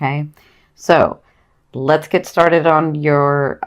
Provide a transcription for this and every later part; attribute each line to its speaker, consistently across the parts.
Speaker 1: Okay, so let's get started on your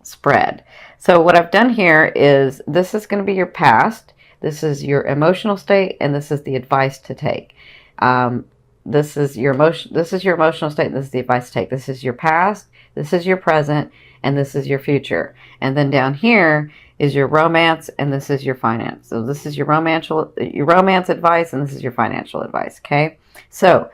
Speaker 1: spread. So what I've done here is this is going to be your past, this is your emotional state, and this is the advice to take. This is your emotional state, and this is the advice to take. This is your past, this is your present, and this is your future. And then down here is your romance, and this is your finance. So this is your romance advice, and this is your financial advice. Okay, so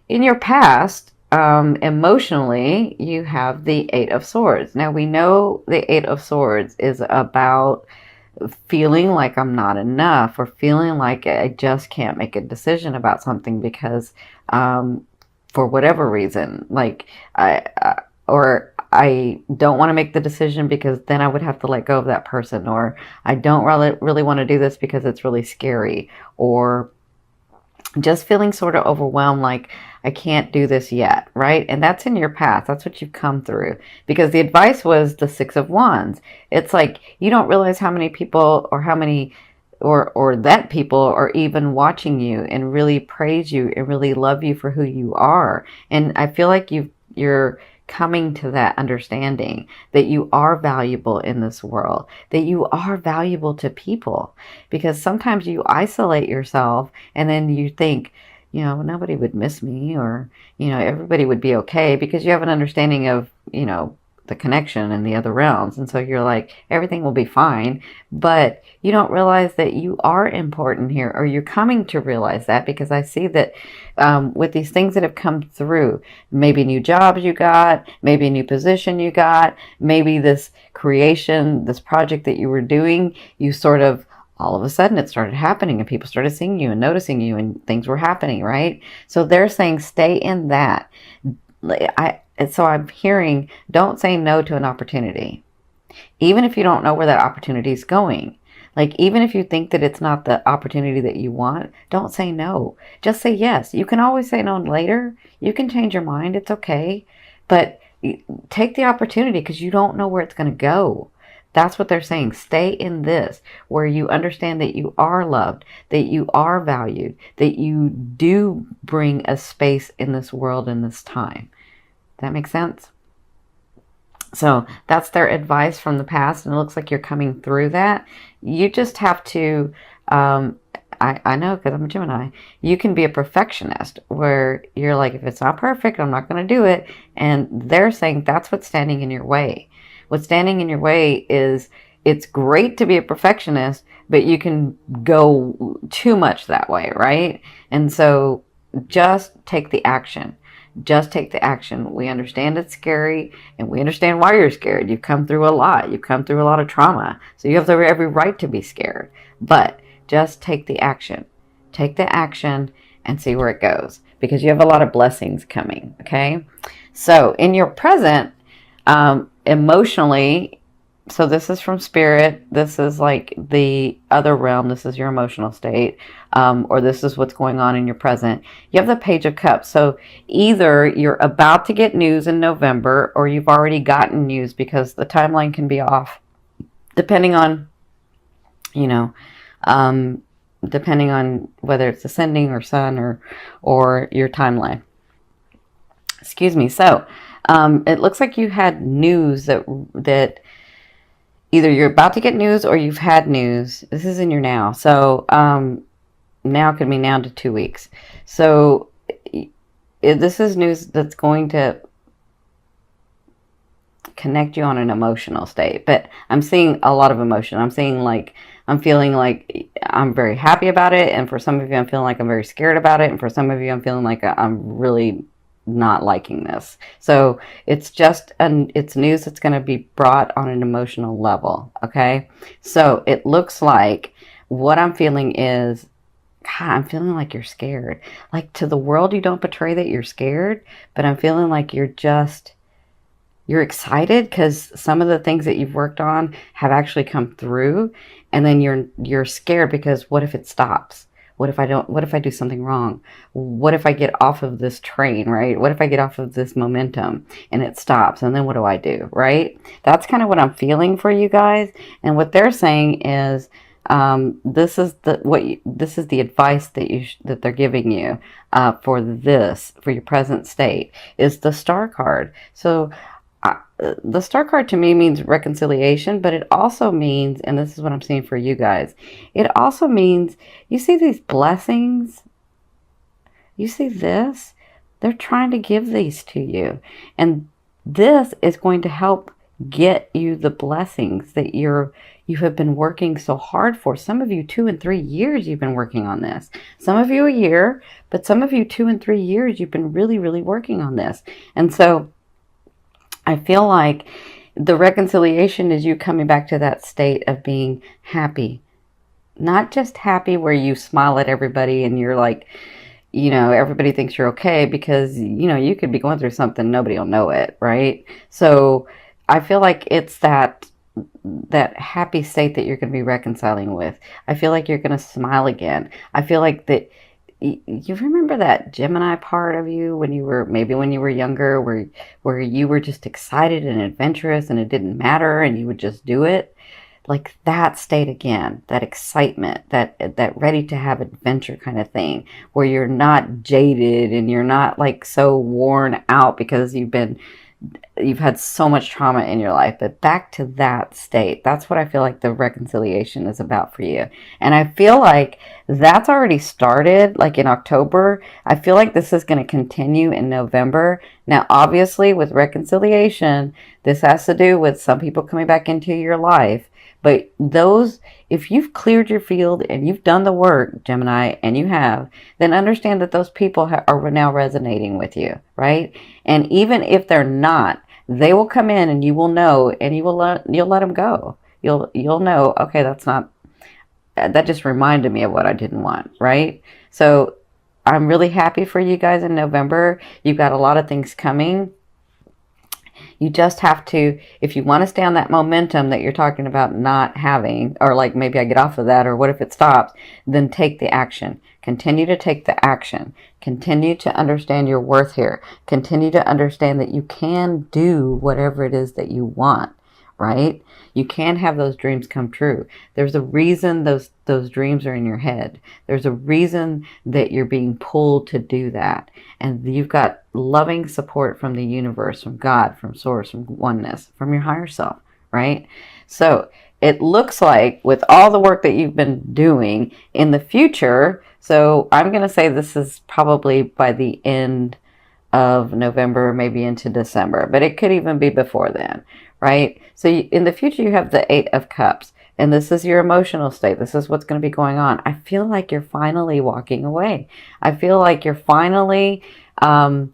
Speaker 1: in your past, emotionally, you have the Eight of Swords. Now we know the Eight of Swords is about feeling like I'm not enough, or feeling like I just can't make a decision about something because for whatever reason, like I don't want to make the decision because then I would have to let go of that person, or I don't really want to do this because it's really scary, or just feeling sort of overwhelmed, like I can't do this yet, right? And that's in your past. That's what you've come through, because the advice was the Six of Wands. It's like you don't realize how many people, or how many, or that people are even watching you and really praise you and really love you for who you are. And I feel like you're coming to that understanding that you are valuable in this world, that you are valuable to people, because sometimes you isolate yourself and then you think, you know, nobody would miss me, or, you know, everybody would be okay, because you have an understanding of, you know, the connection in the other realms. And so you're like, everything will be fine. But you don't realize that you are important here, or you're coming to realize that, because I see that with these things that have come through, maybe new jobs you got, maybe a new position you got, maybe this creation, this project that you were doing, you sort of, all of a sudden it started happening and people started seeing you and noticing you and things were happening, right? So they're saying stay in that. So I'm hearing, don't say no to an opportunity. Even if you don't know where that opportunity is going. Like, even if you think that it's not the opportunity that you want, don't say no. Just say yes. You can always say no later. You can change your mind. It's okay. But take the opportunity, because you don't know where it's going to go. That's what they're saying. Stay in this, where you understand that you are loved, that you are valued, that you do bring a space in this world in this time. That makes sense? So that's their advice from the past, and it looks like you're coming through that. You just have to, I know, because I'm a Gemini, you can be a perfectionist, where you're like, if it's not perfect, I'm not going to do it. And they're saying that's what's standing in your way. What's standing in your way is, it's great to be a perfectionist, but you can go too much that way, right? And so just take the action. Just take the action. We understand it's scary, and we understand why you're scared. You've come through a lot. You've come through a lot of trauma. So you have every right to be scared. But just take the action. Take the action and see where it goes, because you have a lot of blessings coming, okay? So in your present, emotionally, so this is from spirit, this is like the other realm, this is your emotional state, or this is what's going on in your present. You have the Page of Cups. So either you're about to get news in November, or you've already gotten news, because the timeline can be off depending on, you know, depending on whether it's ascending or sun, or your timeline. Excuse me. So it looks like you had news that either you're about to get news or you've had news. This is in your now. So now could be now to 2 weeks. So this is news that's going to connect you on an emotional state. But I'm seeing a lot of emotion. I'm seeing like, I'm feeling like I'm very happy about it. And for some of you, I'm feeling like I'm very scared about it. And for some of you, I'm feeling like I'm really not liking this. So it's just it's news that's going to be brought on an emotional level. Okay. So it looks like what I'm feeling is, God, I'm feeling like you're scared. Like, to the world, you don't portray that you're scared, but I'm feeling like you're excited, because some of the things that you've worked on have actually come through, and then you're scared because what if it stops? What if I do something wrong? What if I get off of this train, right? What if I get off of this momentum and it stops? And then what do I do, right? That's kind of what I'm feeling for you guys. And what they're saying is, This is this is the advice that that they're giving you for your present state is the Star card. So the Star card to me means reconciliation, but it also means, and this is what I'm seeing for you guys, it also means you see these blessings, you see this, they're trying to give these to you, and this is going to help get you the blessings that you have been working so hard for. Some of you 2 and 3 years you've been working on this. Some of you a year, but some of you 2 and 3 years you've been really, really working on this. And so I feel like the reconciliation is you coming back to that state of being happy. Not just happy where you smile at everybody and you're like, everybody thinks you're okay, because, you could be going through something, nobody will know it, right? So I feel like it's that happy state that you're going to be reconciling with. I feel like you're going to smile again. I feel like that you remember that Gemini part of you when you were younger, where you were just excited and adventurous and it didn't matter and you would just do it. Like that state again, that excitement, that ready to have adventure kind of thing, where you're not jaded and you're not like so worn out because you've had so much trauma in your life. But back to that state, that's what I feel like the reconciliation is about for you. And I feel like that's already started, like in October. I feel like this is going to continue in November. Now, obviously, with reconciliation, this has to do with some people coming back into your life. But if you've cleared your field and you've done the work, Gemini, and you have, then understand that those people are now resonating with you, right? And even if they're not, they will come in and you will know, and you'll let them go. You'll know, okay, that just reminded me of what I didn't want, right? So I'm really happy for you guys in November. You've got a lot of things coming. You just have to, if you want to stay on that momentum that you're talking about not having, or like maybe I get off of that, or what if it stops, then take the action. Continue to take the action. Continue to understand your worth here. Continue to understand that you can do whatever it is that you want, right? You can have those dreams come true. There's a reason those dreams are in your head. There's a reason that you're being pulled to do that. And you've got loving support from the universe, from God, from source, from oneness, from your higher self, right? So it looks like with all the work that you've been doing in the future, so I'm going to say this is probably by the end of November, maybe into December, but it could even be before then, right? So in the future, you have the 8 of Cups, and this is your emotional state. This is what's going to be going on. I feel like you're finally walking away. I feel like you're finally, by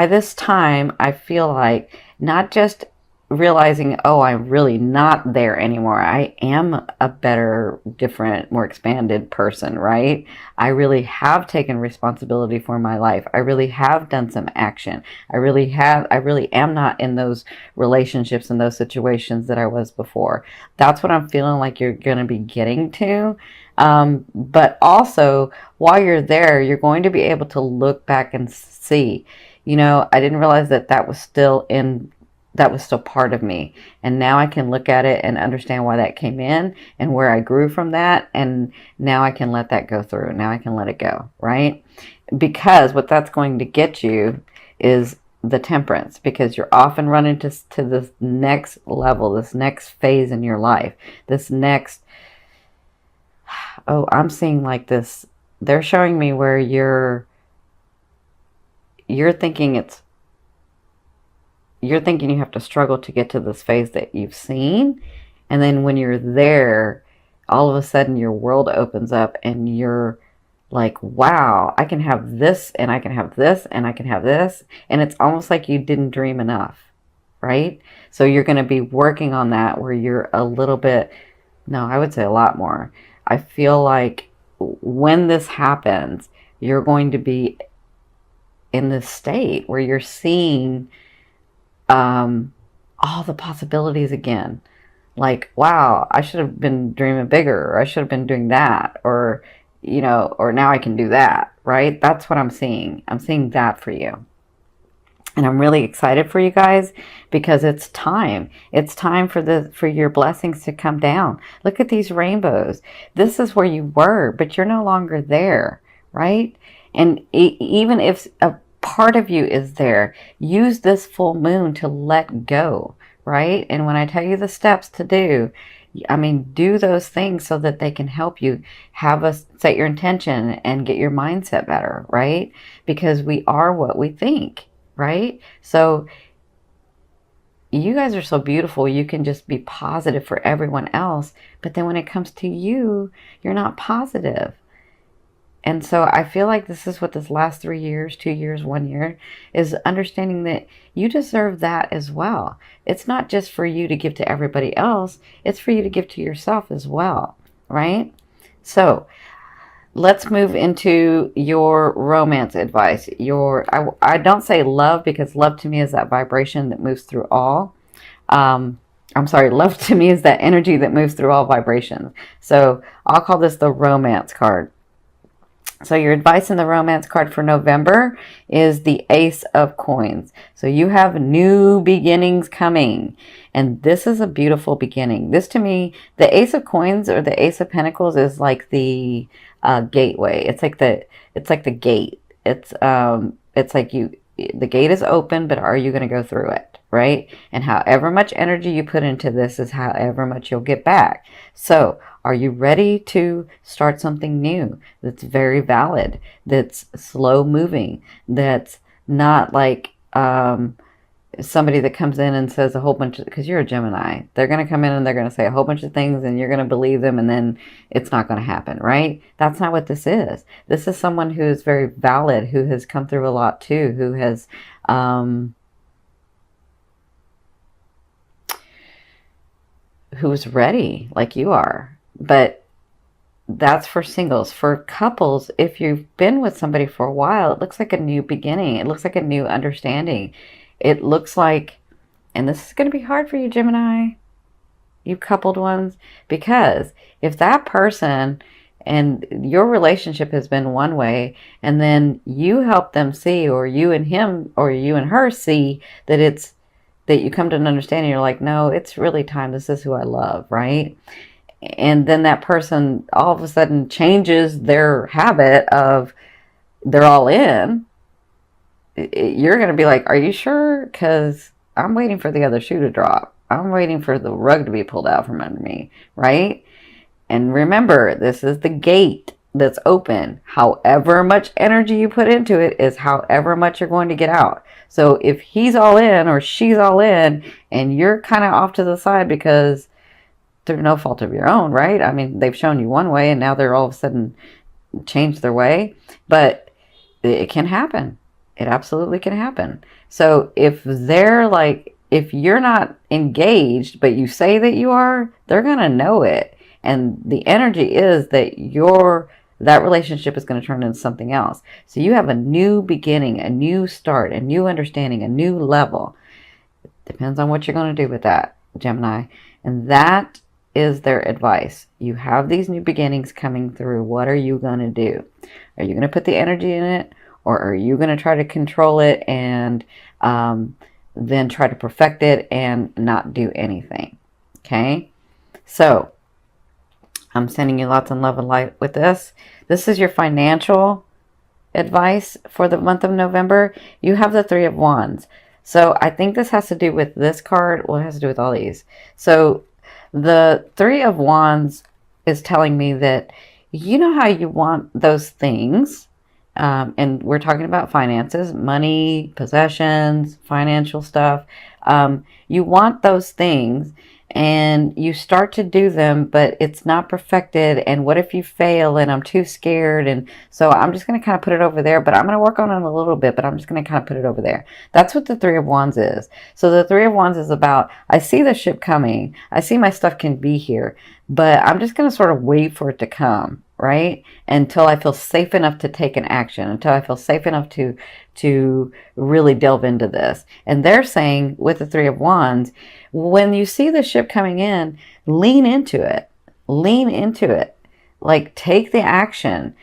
Speaker 1: this time, I feel like not just realizing, oh, I'm really not there anymore. I am a better, different, more expanded person, right? I really have taken responsibility for my life. I really have done some action. I really am not in those relationships and those situations that I was before. That's what I'm feeling like you're going to be getting to. But also, while you're there, you're going to be able to look back and see, I didn't realize that was still part of me. And now I can look at it and understand why that came in and where I grew from that. And now I can let that go through. Now I can let it go, right? Because what that's going to get you is the Temperance, because you're often running to this next level, this next phase in your life, this next, I'm seeing like this. They're showing me where you're thinking you have to struggle to get to this phase that you've seen. And then when you're there, all of a sudden your world opens up and you're like, wow, I can have this and I can have this and I can have this. And it's almost like you didn't dream enough, right? So you're going to be working on that where you're a little bit, no, I would say a lot more. I feel like when this happens, you're going to be in this state where you're seeing all the possibilities again. Like, wow, I should have been dreaming bigger, or I should have been doing that, or, or now I can do that, right? That's what I'm seeing. I'm seeing that for you. And I'm really excited for you guys because it's time. It's time for your blessings to come down. Look at these rainbows. This is where you were, but you're no longer there, right? And even if a part of you is there, use this full moon to let go, right? And when I tell you the steps to do, I mean, do those things so that they can help you set your intention and get your mindset better, right? Because we are what we think, right? So you guys are so beautiful. You can just be positive for everyone else. But then when it comes to you, you're not positive. And so I feel like this is what this last 3 years, 2 years, 1 year is understanding that you deserve that as well. It's not just for you to give to everybody else. It's for you to give to yourself as well, right? So let's move into your romance advice. I don't say love because love to me is that vibration that moves through all. I'm sorry, love to me is that energy that moves through all vibrations. So I'll call this the romance card. So your advice in the romance card for November is the Ace of Coins. So you have new beginnings coming. And this is a beautiful beginning. This to me, the Ace of Coins or the Ace of Pentacles is like the gateway. It's like the gate. It's like the gate is open, but are you going to go through it? Right? And however much energy you put into this is however much you'll get back. So are you ready to start something new that's very valid, that's slow moving, that's not like somebody that comes in and says a whole bunch of, because you're a Gemini, they're going to come in and they're going to say a whole bunch of things and you're going to believe them and then it's not going to happen, right? That's not what this is. This is someone who is very valid, who has come through a lot too, who's ready like you are. But that's for singles. For couples, if you've been with somebody for a while, it looks like a new beginning. It looks like a new understanding. It looks like, and this is going to be hard for you, Gemini, you coupled ones, because if that person and your relationship has been one way, and then you help them see, or you and him, or you and her see that you come to an understanding, you're like, no, it's really time. This is who I love, right? And then that person all of a sudden changes their habit of they're all in. You're going to be like, are you sure? Because I'm waiting for the other shoe to drop. I'm waiting for the rug to be pulled out from under me, right? And remember, this is the gate that's open. However much energy you put into it is however much you're going to get out. So if he's all in or she's all in and you're kind of off to the side because through no fault of your own, right? I mean, they've shown you one way and now they're all of a sudden changed their way. But it can happen. It absolutely can happen. So if you're not engaged, but you say that you are, they're going to know it. And the energy is that that relationship is going to turn into something else. So you have a new beginning, a new start, a new understanding, a new level. Depends on what you're going to do with that, Gemini. And that is their advice. You have these new beginnings coming through. What are you going to do? Are you going to put the energy in it? Or are you going to try to control it and then try to perfect it and not do anything? Okay? So, I'm sending you lots of love and light with this. This is your financial advice for the month of November. You have the Three of Wands. So, I think this has to do with this card. Well, it has to do with all these. So, the Three of Wands is telling me that you know how you want those things. And we're talking about finances, money, possessions, financial stuff. You want those things and you start to do them, but it's not perfected. And what if you fail and I'm too scared? And so I'm just going to kind of put it over there, but I'm going to work on it a little bit, but I'm just going to kind of put it over there. That's what the Three of Wands is. So the Three of Wands is about, I see the ship coming. I see my stuff can be here, but I'm just going to sort of wait for it to come, right? Until I feel safe enough to take an action, until I feel safe enough to really delve into this. And they're saying with the Three of Wands, when you see the ship coming in, lean into it. Lean into it. Like, take the action.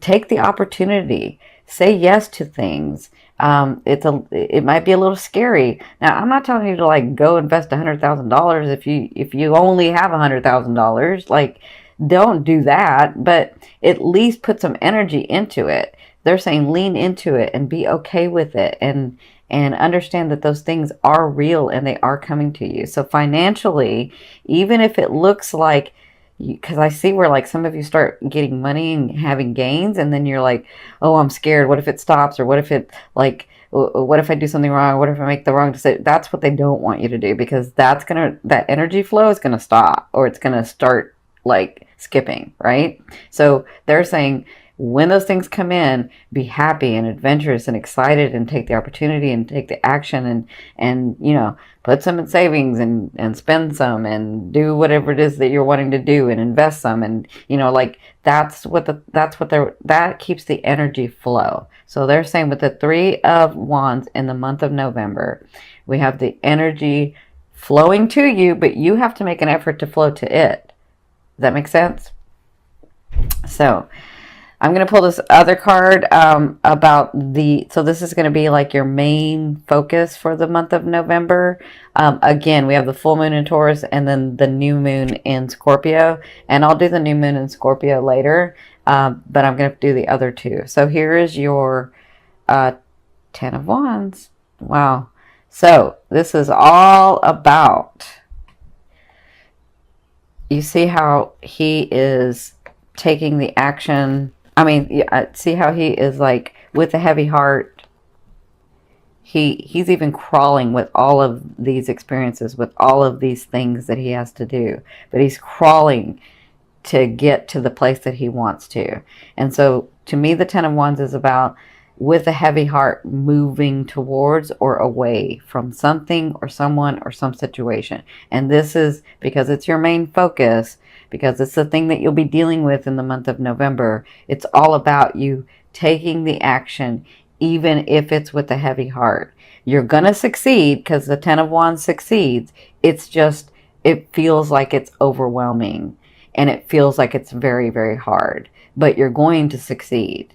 Speaker 1: Take the opportunity. say yes to things. It might be a little scary. Now, I'm not telling you to like go invest $100,000 if you only have $100,000. Like, don't do that, but at least put some energy into it. They're saying lean into it and be okay with it, and understand that those things are real and they are coming to you. So financially, even if it looks like, because I see where like some of you start getting money and having gains, and then you're like, oh, I'm scared. What if it stops? Or what if it like, what if I do something wrong? What if I make the wrong decision? That's what they don't want you to do, because that energy flow is gonna stop, or it's gonna start like skipping, right? So they're saying, when those things come in, be happy and adventurous and excited, and take the opportunity and take the action, and put some in savings, and spend some, and do whatever it is that you're wanting to do, and invest some, and like that keeps the energy flow. So they're saying with the 3 of Wands in the month of November, we have the energy flowing to you, but you have to make an effort to flow to it. Does that make sense? So I'm going to pull this other card so this is going to be like your main focus for the month of November. Again, we have the full moon in Taurus and then the new moon in Scorpio. And I'll do the new moon in Scorpio later, but I'm going to do the other two. So here is your 10 of Wands. Wow. So this is all about, you see how he is taking the action. I mean, see how he is like with a heavy heart. He's even crawling with all of these experiences, with all of these things that he has to do. But he's crawling to get to the place that he wants to. And so to me, the 10 of Wands is about, with a heavy heart, moving towards or away from something or someone or some situation. And this is because it's your main focus, because it's the thing that you'll be dealing with in the month of November. It's all about you taking the action, even if it's with a heavy heart. You're going to succeed, because the 10 of Wands succeeds. It's just, it feels like it's overwhelming, and it feels like it's very, very hard, but you're going to succeed.